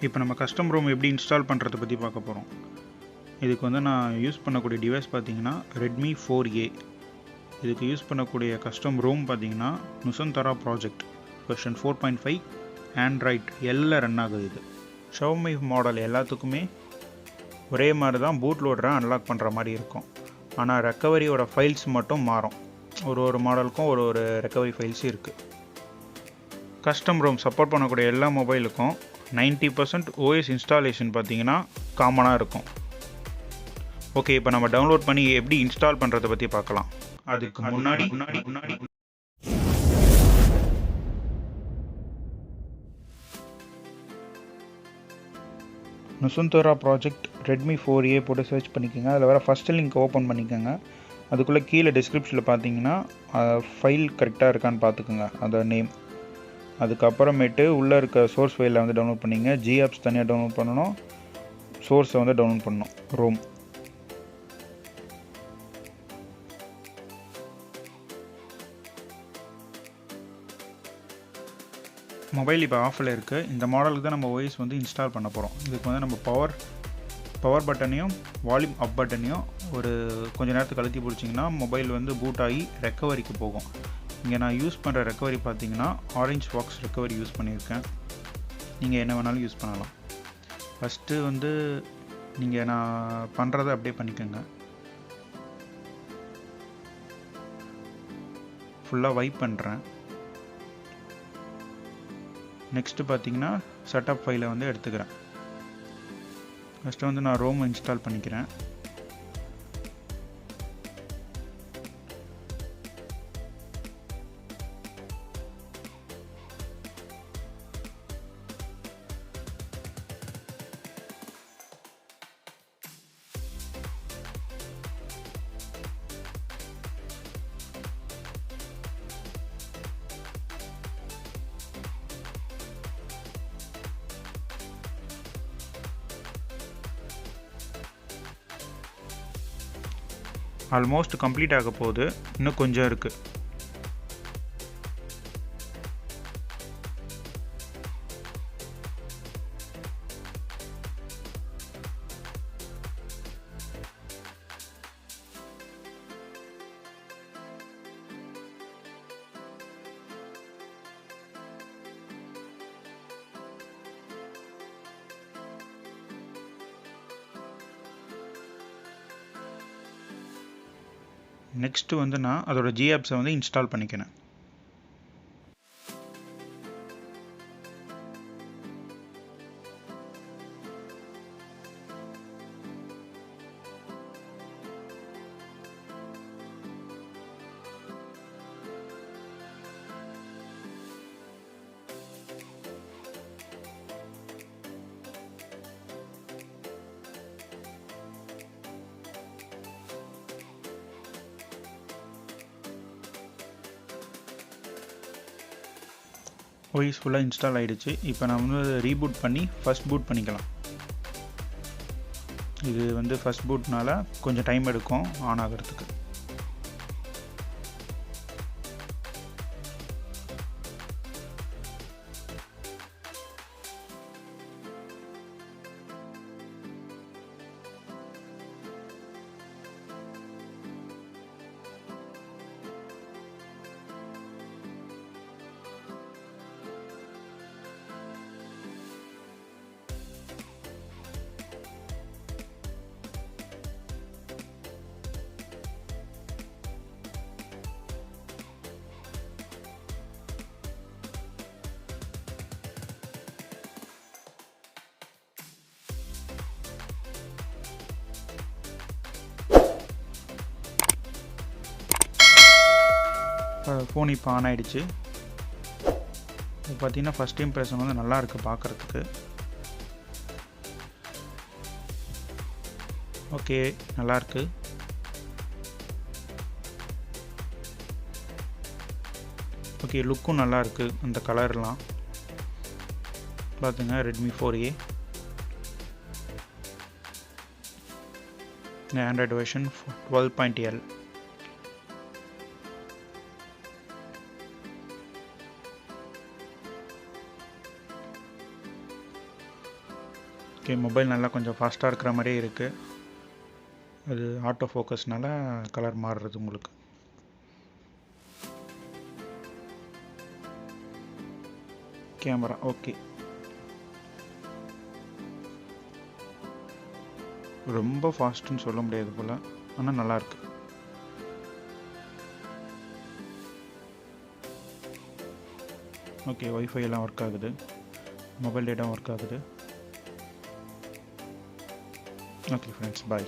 இப்போ நம்ம custom Rome எப்படி இன்ஸ்டால் பண்ணுறதை பற்றி பார்க்க போகிறோம். இதுக்கு வந்து நான் யூஸ் பண்ணக்கூடிய டிவைஸ் பார்த்தீங்கன்னா Redmi 4A. இதுக்கு யூஸ் பண்ணக்கூடிய கஸ்டம் ரோம் பார்த்தீங்கன்னா Nusantara ப்ராஜெக்ட் வெர்ஷன் 4.5 ஆண்ட்ராய்ட் எல்ல ரன் ஆகுது. இது Xiaomi மாடல் எல்லாத்துக்குமே ஒரே மாதிரி தான் பூட் லோடரை அன்லாக் பண்ணுற மாதிரி இருக்கும். ஆனால் ரெக்கவரியோட ஃபைல்ஸ் மட்டும் மாறும். ஒரு மாடலுக்கும் ஒரு ரெக்கவரி ஃபைல்ஸ் இருக்குது. கஸ்டம் ரோம் சப்போர்ட் பண்ணக்கூடிய எல்லா மொபைலுக்கும் 90% OS இன்ஸ்டாலேஷன் பார்த்தீங்கன்னா காமனாக இருக்கும். ஓகே, இப்போ நம்ம டவுன்லோட் பண்ணி எப்படி இன்ஸ்டால் பண்ணுறதை பற்றி பார்க்கலாம். அதுக்கு முன்னாடி Nusantara ப்ராஜெக்ட் Redmi 4A போட்டு சர்ச் பண்ணிக்கோங்க. அதில் வர ஃபஸ்ட்டு லிங்க் ஓப்பன் பண்ணிக்கோங்க. அதுக்குள்ளே கீழே டிஸ்கிரிப்ஷனில் பார்த்தீங்கன்னா ஃபைல் கரெக்டாக இருக்கான்னு பார்த்துக்குங்க, அந்த நேம். அதுக்கப்புறமேட்டு உள்ளே இருக்க சோர்ஸ் ஃபைலில் வந்து டவுன்லோட் பண்ணிங்க. ஜிஆப்ஸ் தனியாக டவுன்லோட் பண்ணணும், சோர்ஸை வந்து டவுன்லோட் பண்ணணும், ரோம். மொபைல் இப்போ ஆஃபில் இருக்குது. இந்த மாடலுக்கு தான் நம்ம OS வந்து இன்ஸ்டால் பண்ண போகிறோம். இதுக்கு வந்து நம்ம பவர் பட்டனையும் வால்யூம் அப் பட்டனையும் ஒரு கொஞ்சம் நேரத்துக்கு அழுத்தி பிடிச்சிங்கன்னா மொபைல் வந்து பூட் ஆகி ரெக்கவரிக்கு போகும். இங்கே நான் யூஸ் பண்ணுற ரெக்கவரி பார்த்தீங்கன்னா ஆரஞ்ச் பாக்ஸ் ரெக்கவரி யூஸ் பண்ணியிருக்கேன். நீங்கள் என்ன வேணாலும் யூஸ் பண்ணலாம். ஃபஸ்ட்டு வந்து நீங்கள் நான் பண்ணுறதை அப்படியே பண்ணிக்கோங்க. ஃபுல்லாக வைப் பண்ணுறேன். நெக்ஸ்ட்டு பார்த்தீங்கன்னா செட்டப் ஃபைலை வந்து எடுத்துக்கிறேன். ஃபஸ்ட்டு வந்து நான் ரோம் இன்ஸ்டால் பண்ணிக்கிறேன். ஆல்மோஸ்ட் கம்ப்ளீட் ஆக போகுது, இன்னும் கொஞ்சம் இருக்குது. நெக்ஸ்ட்டு வந்து நான் அதோட ஜிஆப்ஸை வந்து இன்ஸ்டால் பண்ணிக்கிறேன். OS ஃபுல்லாக இன்ஸ்டால் ஆகிடுச்சு. இப்போ நான் வந்து ரீபூட் பண்ணி ஃபஸ்ட் பூட் பண்ணிக்கலாம். இது வந்து ஃபஸ்ட் பூட்னால கொஞ்சம் டைம் எடுக்கும் ஆன் ஆகிறதுக்கு. ஃபோன் இப்போ ஆன் ஆகிடுச்சு. இப்போ பார்த்தீங்கன்னா ஃபஸ்ட் இம்ப்ரெஷன் வந்து நல்லா இருக்குது பார்க்குறதுக்கு. ஓகே, நல்லாயிருக்கு. ஓகே, லுக்கும் நல்லாயிருக்கு. அந்த கலர்லாம் பார்த்துங்க. Redmi 4A Android version 12.L. Okay, mobile நல்லா கொஞ்சம் ஃபாஸ்ட்டாக இருக்கிற மாதிரியே இருக்குது. அது ஆட்டோ ஃபோக்கஸ்னால கலர் மாறுறது உங்களுக்கு. கேமரா ஓகே, ரொம்ப ஃபாஸ்ட்டுன்னு சொல்ல முடியாது போல், ஆனால் நல்லாயிருக்கு. ஓகே, ஒய்ஃபை எல்லாம் ஒர்க் ஆகுது, மொபைல் டேட்டாவும் ஒர்க் ஆகுது. ஓகே ஃப்ரெண்ட்ஸ், பாய்.